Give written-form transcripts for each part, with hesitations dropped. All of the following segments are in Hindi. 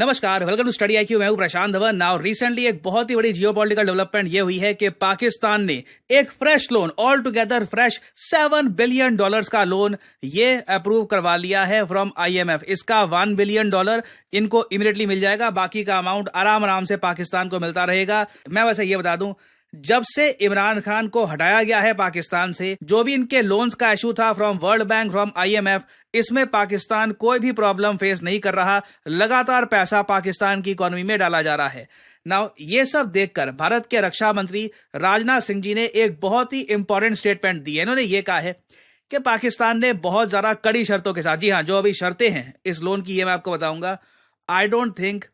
नमस्कार, वेलकम टू स्टडी IQ। मैं हूं प्रशांत धवन। नाउ रिसेंटली एक बहुत ही बड़ी जियोपॉलिटिकल डेवलपमेंट ये हुई है कि पाकिस्तान ने एक fresh loan, all together fresh $7 billion का लोन ये अप्रूव करवा लिया है फ्रॉम IMF। इसका $1 बिलियन इनको इमीडिएटली मिल जाएगा, बाकी का अमाउंट आराम से पाकिस्तान को मिलता रहेगा। मैं वैसे ये बता दूं, जब से इमरान खान को हटाया गया है पाकिस्तान से, जो भी इनके लोन्स का इशू था from world bank, from IMF, इसमें पाकिस्तान कोई भी प्रॉब्लम फेस नहीं कर रहा। लगातार पैसा पाकिस्तान की इकोनॉमी में डाला जा रहा है। नाउ ये सब देखकर भारत के रक्षा मंत्री राजनाथ सिंह जी ने एक बहुत ही इंपॉर्टेंट स्टेटमेंट दी है। इन्होंने ये कहा है कि पाकिस्तान ने बहुत ज्यादा कड़ी शर्तों के साथ, जी हाँ, जो अभी शर्तें हैं इस लोन की, ये मैं आपको बताऊंगा। आई डोंट थिंक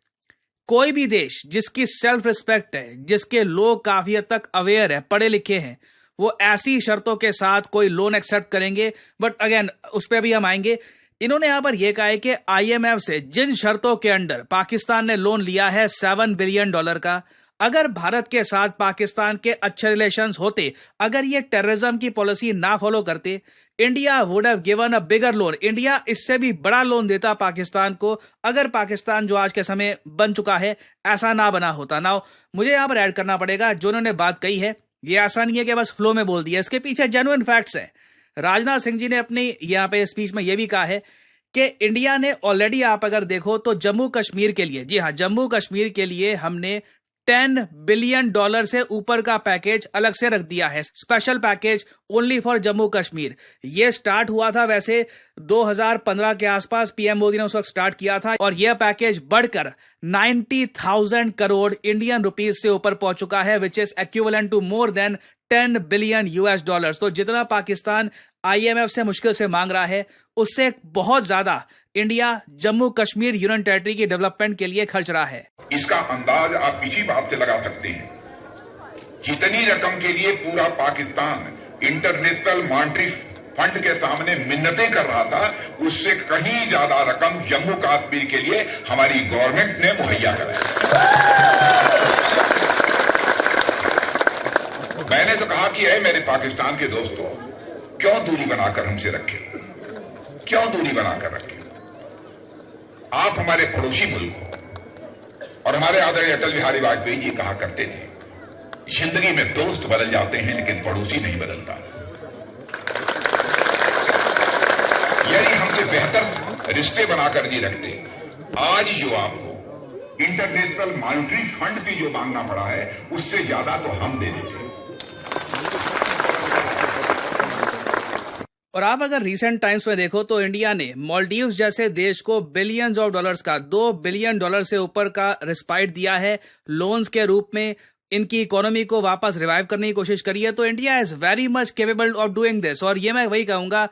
कोई भी देश जिसकी सेल्फ रिस्पेक्ट है, जिसके लोग काफी हद तक अवेयर है, पढ़े लिखे हैं, वो ऐसी शर्तों के साथ कोई लोन एक्सेप्ट करेंगे। बट अगेन उस पर भी हम आएंगे। इन्होंने यहां पर यह कहा है कि IMF से जिन शर्तों के अंडर पाकिस्तान ने लोन लिया है $7 बिलियन का, अगर भारत के साथ पाकिस्तान के अच्छे रिलेशंस होते, अगर ये टेररिज्म की पॉलिसी ना फॉलो करते, India would have given a bigger loan. India इससे भी बड़ा लोन देता पाकिस्तान को, अगर पाकिस्तान जो आज के समय बन चुका है ऐसा ना बना होता। नाउ मुझे यहां पर ऐड करना पड़ेगा, जो उन्होंने बात कही है ये ऐसा नहीं है कि बस फ्लो में बोल दिया, इसके पीछे जेन्युइन फैक्ट्स है। राजनाथ सिंह जी ने अपनी यहां पे स्पीच में यह भी कहा है कि इंडिया ने ऑलरेडी, आप अगर देखो तो जम्मू कश्मीर के लिए, जी हां, जम्मू कश्मीर के लिए हमने $10 बिलियन से ऊपर का पैकेज अलग से रख दिया है, special package only for Jammu Kashmir. यह स्टार्ट हुआ था वैसे 2015 के आसपास, PM मोदी ने उस वक्त स्टार्ट किया था, और यह पैकेज बढ़कर 90,000 करोड़ इंडियन रुपीस से ऊपर पहुंच चुका है, which is equivalent to more than $10 billion. तो जितना पाकिस्तान IMF से मुश्किल से मांग रहा है, उससे बहुत ज्यादा India Jammu Kashmir union territory की डेवलपमेंट के लिए खर्च रहा है। इसका अंदाज आप इसी बात से लगा सकते हैं, जितनी रकम के लिए पूरा पाकिस्तान इंटरनेशनल मॉनेटरी फंड के सामने मिन्नतें कर रहा था, उससे कहीं ज्यादा रकम जम्मू कश्मीर के लिए हमारी गवर्नमेंट ने मुहैया कराई। मैंने तो कहा कि ऐ मेरे पाकिस्तान के दोस्तों, क्यों दूरी बनाकर हमसे रखे, क्यों दूरी बनाकर रखे? आप हमारे पड़ोसी मुल्क हो, और हमारे आदरणीय अटल बिहारी वाजपेयी जी कहा करते थे, जिंदगी में दोस्त बदल जाते हैं लेकिन पड़ोसी नहीं बदलता। यदि हमसे बेहतर रिश्ते बनाकर जी रखते, आज जो आपको इंटरनेशनल मॉनेटरी फंड से जो मांगना पड़ा है, उससे ज्यादा तो हम दे देते। और आप अगर रीसेंट टाइम्स में देखो तो इंडिया ने मालदीव्स जैसे देश को बिलियंस ऑफ डॉलर्स का, $2 बिलियन से ऊपर का रिस्पाइट दिया है लोन्स के रूप में। इनकी इकोनॉमी को वापस रिवाइव करने की कोशिश करी है। तो India is very much capable of doing this. और ये मैं वही कहूंगा,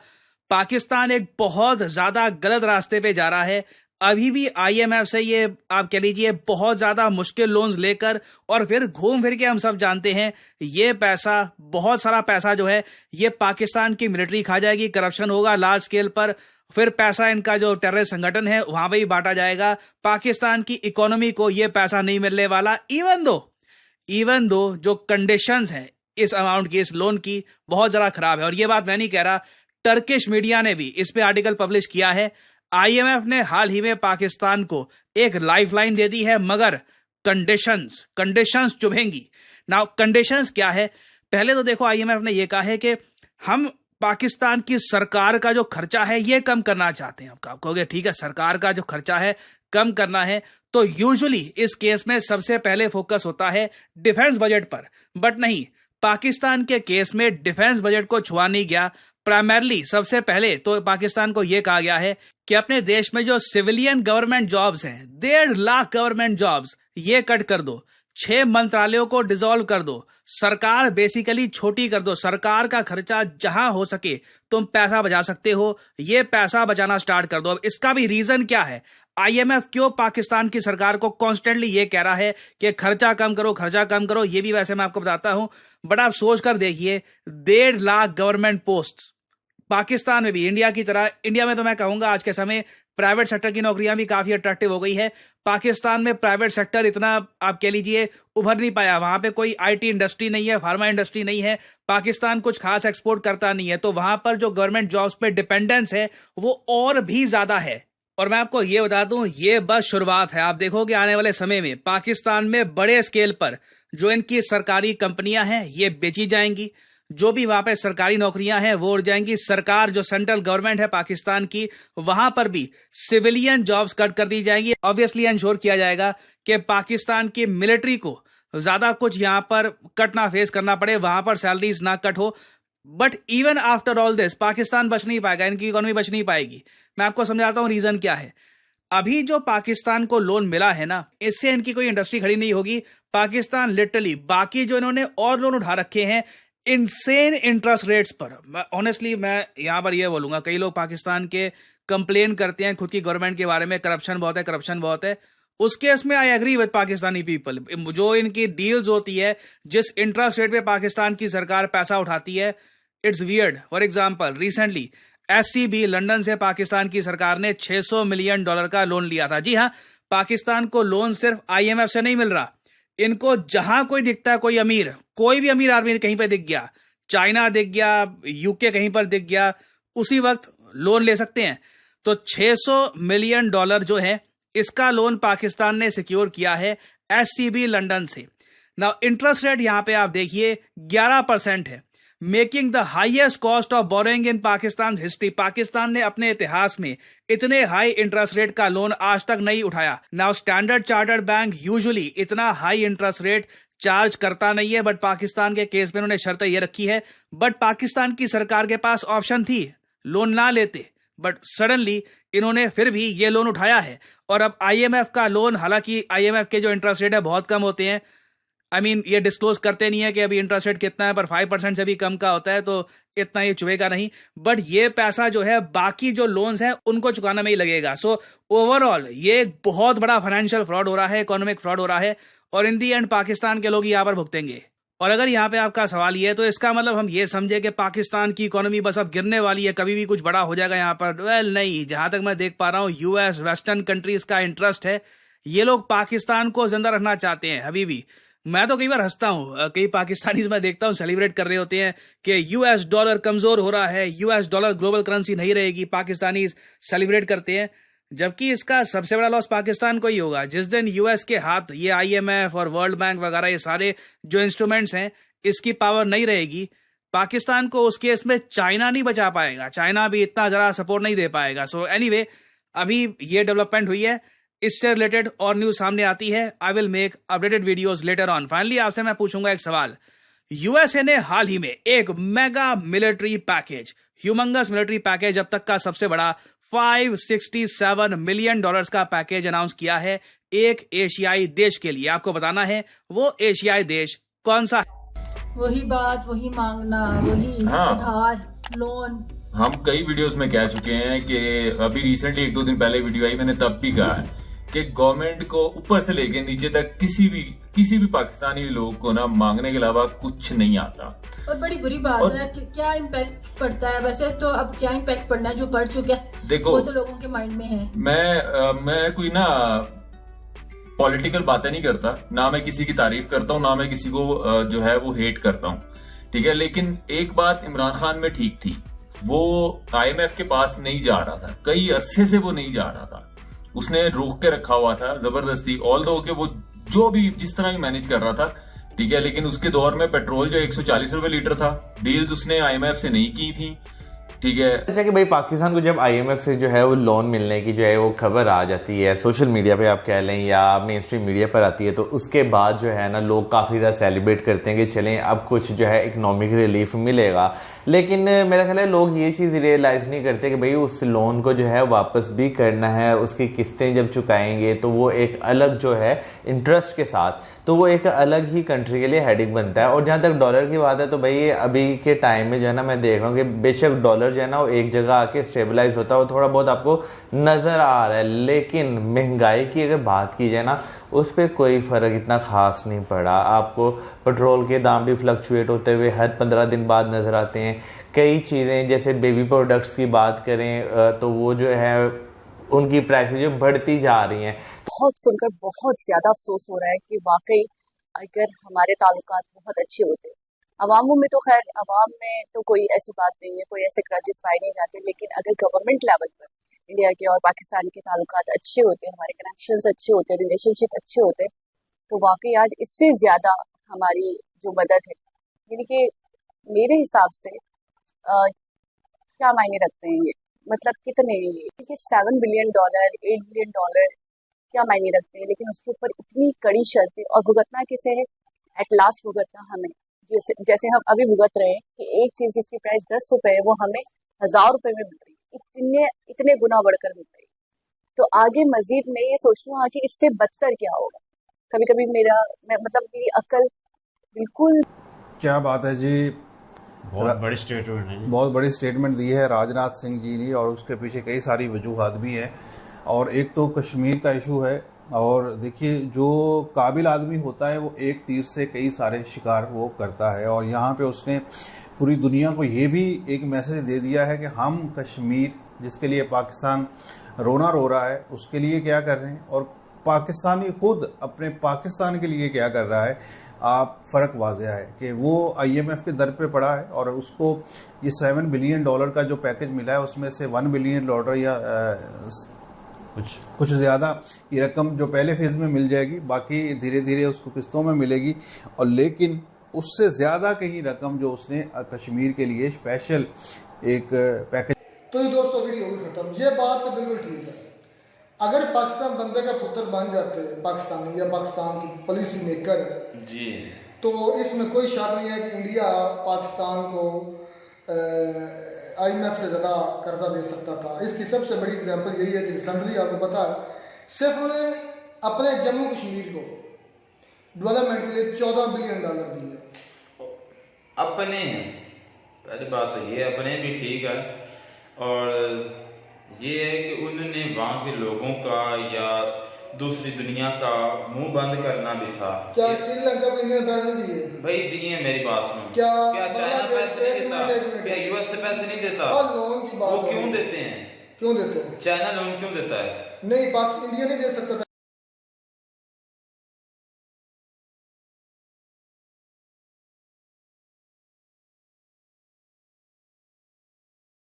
पाकिस्तान एक बहुत ज्यादा गलत रास्ते पे जा रहा है। अभी भी IMF से ये आप कह लीजिए बहुत ज्यादा मुश्किल लोन्स लेकर, और फिर घूम फिर के हम सब जानते हैं ये पैसा, बहुत सारा पैसा जो है ये पाकिस्तान की मिलिट्री खा जाएगी, करप्शन होगा लार्ज स्केल पर, फिर पैसा इनका जो टेररिस्ट संगठन है वहां पे ही बांटा जाएगा। पाकिस्तान की इकोनॉमी को ये पैसा नहीं मिलने वाला, इवन दो जो कंडीशंस हैं इस अमाउंट की, इस लोन की, बहुत ज्यादा खराब है। और ये बात मैं नहीं कह रहा, टर्किश मीडिया ने भी इस पे आर्टिकल पब्लिश किया है। IMF ने हाल ही में पाकिस्तान को एक लाइफलाइन दे दी है, मगर कंडीशंस चुभेंगी। नाउ कंडीशंस क्या है? पहले तो देखो, IMF ने यह कहा है कि हम पाकिस्तान की सरकार का जो खर्चा है ये कम करना चाहते हैं। आप कहोगे ठीक है, सरकार का जो खर्चा है कम करना है, तो यूजुअली इस केस में सबसे पहले फोकस होता है डिफेंस बजट पर। बट नहीं, पाकिस्तान के केस में डिफेंस बजट को छुआ नहीं गया। प्राइमरली सबसे पहले तो पाकिस्तान को यह कहा गया है कि अपने देश में जो सिविलियन गवर्नमेंट जॉब्स हैं, 1.5 लाख गवर्नमेंट जॉब्स, ये कट कर दो। 6 मंत्रालयों को डिसॉल्व कर दो। सरकार बेसिकली छोटी कर दो। सरकार का खर्चा जहां हो सके तुम पैसा बचा सकते हो, ये पैसा बचाना स्टार्ट कर दो। अब इसका भी रीजन क्या है? IMF क्यों पाकिस्तान की सरकार को कॉन्स्टेंटली ये कह रहा है कि खर्चा कम करो, खर्चा कम करो? ये भी वैसे मैं आपको बताता हूं, बट आप सोच कर देखिए, 1.5 लाख गवर्नमेंट पोस्ट पाकिस्तान में भी, इंडिया की तरह, इंडिया में तो मैं कहूंगा आज के समय प्राइवेट सेक्टर की नौकरियां भी काफी अट्रैक्टिव हो गई है। पाकिस्तान में प्राइवेट सेक्टर इतना आप कह लीजिए उभर नहीं पाया। वहां पे कोई IT इंडस्ट्री नहीं है, फार्मा इंडस्ट्री नहीं है। पाकिस्तान कुछ खास एक्सपोर्ट करता नहीं है, तो वहां पर जो गवर्नमेंट जॉब्स पे डिपेंडेंस है वो और भी ज्यादा है। और मैं आपको ये बता दूं, ये बस शुरुआत है। आप देखोगे आने वाले समय में पाकिस्तान में बड़े स्केल पर जो इनकी सरकारी कंपनियां हैं ये बेची जाएंगी, जो भी वहां पे सरकारी नौकरियां हैं वो उड़ जाएंगी। सरकार जो सेंट्रल गवर्नमेंट है पाकिस्तान की, वहां पर भी सिविलियन जॉब्स कट कर दी जाएंगी। ऑब्वियसली इंश्योर किया जाएगा कि पाकिस्तान की मिलिट्री को ज्यादा कुछ यहां पर कट ना फेस करना पड़े, वहां पर सैलरीज ना कट हो। But even after all this Pakistan बच नहीं पाएगा, इनकी इकोनॉमी बच नहीं पाएगी। मैं आपको समझाता हूं रीजन क्या है। अभी जो पाकिस्तान को लोन मिला है ना, इससे इनकी कोई इंडस्ट्री खड़ी नहीं होगी। पाकिस्तान लिटरली बाकी जो इन्होंने और लोन उठा रखे हैं इनसेन इंटरेस्ट रेट्स पर, ऑनेस्टली मैं यहां पर यह बोलूंगा, कई लोग पाकिस्तान के कंप्लेन करते हैं खुद की गवर्नमेंट के बारे में, करप्शन बहुत है, करप्शन बहुत है। उस केस में I agree with Pakistani people. जो इनकी डील्स होती है, जिस इंटरेस्ट रेट पे पाकिस्तान की सरकार पैसा उठाती है, it's weird. For example recently SCB London से पाकिस्तान की सरकार ने $600 मिलियन का लोन लिया था। जी हां, पाकिस्तान को लोन सिर्फ आईएमएफ से नहीं मिल रहा, इनको जहां कोई दिखता है, कोई अमीर, कोई भी अमीर आदमी कहीं पे दिख गया, चाइना दिख गया, यूके कहीं पर दिख गया, उसी वक्त लोन ले सकते हैं। तो $600 मिलियन जो है इसका लोन पाकिस्तान ने सिक्योर किया है एससीबी लंदन से। नाउ इंटरेस्ट रेट यहां पे आप देखिए 11% है, making the highest cost of borrowing in Pakistan history. Pakistan ने अपने इतिहास में इतने हाई इंटरेस्ट रेट का लोन आज तक नहीं उठाया। Now standard chartered bank usually इतना हाई इंटरेस्ट रेट चार्ज करता नहीं है, बट पाकिस्तान के केस में उन्होंने शर्त ये रखी है। बट पाकिस्तान की सरकार के पास ऑप्शन थी लोन ना लेते, बट सडनली इन्होंने फिर भी ये लोन उठाया है। और अब आईएमएफ का लोन, हालांकि आईएमएफ के जो इंटरेस्ट रेट है बहुत कम होते हैं, ये डिस्क्लोज करते नहीं है कि अभी इंटरेस्ट रेट कितना है, पर 5% से भी कम का होता है, तो इतना ये चुभेगा नहीं। बट ये पैसा जो है बाकी जो लोन्स हैं उनको चुकाना में ही लगेगा। सो ओवरऑल ये एक बहुत बड़ा फाइनेंशियल फ्रॉड हो रहा है, इकोनॉमिक फ्रॉड हो रहा है, और इन दी एंड पाकिस्तान के लोग यहाँ पर भुगतेंगे। और अगर यहाँ पे आपका सवाल ये है, तो इसका मतलब हम ये समझे कि पाकिस्तान की इकोनॉमी बस अब गिरने वाली है, कभी भी कुछ बड़ा हो जाएगा यहाँ पर। वेल नहीं, जहां तक मैं देख पा रहा हूँ यूएस, वेस्टर्न कंट्रीज का इंटरेस्ट है, ये लोग पाकिस्तान को जिंदा रखना चाहते हैं अभी भी। मैं तो कई बार हंसता हूं, कई पाकिस्तानीज मैं देखता हूं सेलिब्रेट कर रहे होते हैं कि यूएस डॉलर कमजोर हो रहा है, यूएस डॉलर ग्लोबल करेंसी नहीं रहेगी, पाकिस्तानीज सेलिब्रेट करते हैं। जबकि इसका सबसे बड़ा लॉस पाकिस्तान को ही होगा। जिस दिन यूएस के हाथ ये आईएमएफ और वर्ल्ड बैंक वगैरह ये सारे जो इंस्ट्रूमेंट्स हैं इसकी पावर नहीं रहेगी, पाकिस्तान को उस केस में चाइना नहीं बचा पाएगा, चाइना भी इतना जरा सपोर्ट नहीं दे पाएगा। सो एनीवे, अभी ये डेवलपमेंट हुई है, इससे रिलेटेड और न्यूज सामने आती है। I will make updated videos later on. Finally आपसे मैं पूछूंगा एक सवाल। यूएसए ने हाल ही में एक mega military package, humongous military package, अब तक का सबसे बड़ा $567 मिलियन का पैकेज अनाउंस किया है एक एशियाई देश के लिए। आपको बताना है वो एशियाई देश कौन सा है। वही बात, वही मांगना, वही उधार, लोन। हम कई वीडियोस में कह चुके हैं कि अभी रिसेंटली 1-2 दिन पहले वीडियो आई, मैंने तब भी कहा है कि गवर्नमेंट को ऊपर से लेके नीचे तक किसी भी पाकिस्तानी लोग को ना मांगने के अलावा कुछ नहीं आता। और बड़ी बुरी बात है कि क्या इम्पैक्ट पड़ता है। वैसे तो अब क्या इम्पैक्ट पड़ना है, जो पड़ चुका है देखो, वो तो लोगों के माइंड में है। मैं कोई ना पॉलिटिकल बातें नहीं करता, ना मैं किसी की तारीफ करता हूँ, ना मैं किसी को जो है वो हेट करता हूँ, ठीक है। लेकिन एक बात इमरान खान में ठीक थी, वो आईएमएफ के पास नहीं जा रहा था, कई अरसे से वो नहीं जा रहा था, उसने रोक के रखा हुआ था जबरदस्ती। ऑल दो के वो जो भी जिस तरह भी मैनेज कर रहा था, ठीक है, लेकिन उसके दौर में पेट्रोल जो 140 रुपए लीटर था, डील्स उसने आईएमएफ से नहीं की थी, ठीक है। अच्छा कि भाई पाकिस्तान को जब आईएमएफ से जो है वो लोन मिलने की जो है वो खबर आ जाती है, सोशल मीडिया पे आप कह लें या मेन स्ट्रीम मीडिया पर आती है, तो उसके बाद जो है ना लोग काफी ज्यादा सेलिब्रेट करते हैं कि चलें अब कुछ जो है इकोनॉमिक रिलीफ मिलेगा। लेकिन मेरा ख्याल है लोग ये चीज रियलाइज नहीं करते कि भाई उस लोन को जो है वापस भी करना है, उसकी किस्तें जब चुकाएंगे तो वो एक अलग जो है इंटरेस्ट के साथ, तो वो एक अलग ही कंट्री के लिए हेडिंग बनता है। और जहां तक डॉलर की बात है, तो भाई अभी के टाइम में जो है ना मैं देख रहा हूँ कि बेशक डॉलर जो है ना वो एक जगह आके स्टेबलाइज होता है, वो थोड़ा बहुत आपको नजर आ रहा है, लेकिन महंगाई की अगर बात की जाए ना उस पर कोई फर्क इतना खास नहीं पड़ा। आपको पेट्रोल के दाम भी फ्लक्चुएट होते हुए हर 15 दिन बाद नजर आते हैं। कई चीजें जैसे बेबी प्रोडक्ट्स की बात करें तो वो जो है उनकी प्राइसेस जो बढ़ती जा रही हैं। बहुत सुनकर बहुत ज्यादा अफसोस हो रहा है कि वाकई अगर हमारे ताल्लुकात बहुत अच्छे होते, अवामों में तो खैर अवाम में तो कोई ऐसी बात नहीं है, कोई ऐसे ग्रजेस पाए नहीं जाते, लेकिन अगर गवर्नमेंट लेवल पर इंडिया के और पाकिस्तान के ताल्लुकात अच्छे होते, हमारे कनेक्शंस अच्छे होते, रिलेशनशिप अच्छे होते, तो वाकई आज इससे ज़्यादा हमारी जो मदद है, यानी कि मेरे हिसाब से क्या मायने रखते हैं ये, मतलब कितने ये, क्योंकि $7 बिलियन, $8 बिलियन क्या मायने रखते हैं, लेकिन उसके ऊपर इतनी कड़ी शर्तें, और भुगतना किसे है, एट लास्ट भुगतना हमें, जैसे हम अभी भुगत रहे हैं कि एक चीज़ जिसकी प्राइस $10 है वो हमें $1000 में मिल रही है, इतने गुना बढ़कर मिल रही है। तो आगे मजीद मैं ये सोच रहा हूँ कि इससे बदतर क्या होगा। कभी कभी मेरी अक्ल बिल्कुल। क्या बात है जी, बहुत बड़ी स्टेटमेंट है, बहुत बड़ी स्टेटमेंट दी है राजनाथ सिंह जी ने, और उसके पीछे कई सारी वजूहात भी हैं। और एक तो कश्मीर का इशू है, और देखिए जो काबिल आदमी होता है वो एक तीर से कई सारे शिकार वो करता है, और यहाँ पे उसने पूरी दुनिया को ये भी एक मैसेज दे दिया है कि हम कश्मीर, जिसके लिए पाकिस्तान रोना रो रहा है, उसके लिए क्या कर रहे हैं, और पाकिस्तानी खुद अपने पाकिस्तान के लिए क्या कर रहा है। आप फर्क वाज़ेह है कि वो IMF के दर पे पड़ा है, और उसको ये $7 बिलियन का जो पैकेज मिला है उसमें से $1 बिलियन या कुछ ज़्यादा की रकम जो पहले फेज में मिल जाएगी, बाकी धीरे धीरे उसको किस्तों में मिलेगी, और लेकिन उससे ज़्यादा कहीं रकम जो उसने कश्मीर के लिए स्पेशल एक पैकेज। तो ये दोस्तों वीडियो भी खत्म। ये बात तो बिल्कुल ठीक है, अगर पाकिस्तान बंदे का पुत्र बन जाते हैं पाकिस्तानी या पाकिस्तान की पॉलिसी मेकर जी, तो इसमें कोई शक नहीं है कि इंडिया पाकिस्तान को IMF से ज़्यादा कर्जा दे सकता था। इसकी सबसे बड़ी एग्जांपल यही है कि रिसेंटली आपको पता है, सिर्फ उन्होंने अपने जम्मू कश्मीर को डेवलपमेंट के लिए $14 बिलियन दिए। अपने पहली बात तो ये अपने भी ठीक है, और ये है कि उन्होंने वहाँ के लोगों का या दूसरी दुनिया का मुंह बंद करना भी था। क्या श्रीलंका को इंडिया ने पैसे नहीं दिए? भाई दिए, मेरी बात सुनो। क्या चाइना पैसे नहीं देता? क्या US से पैसे नहीं देता? और लोन की बात वो क्यों देते हैं? क्यों देते हैं? चाइना लोन क्यों देता है? नहीं, पाकिस्तान इंडिया नहीं दे सकता था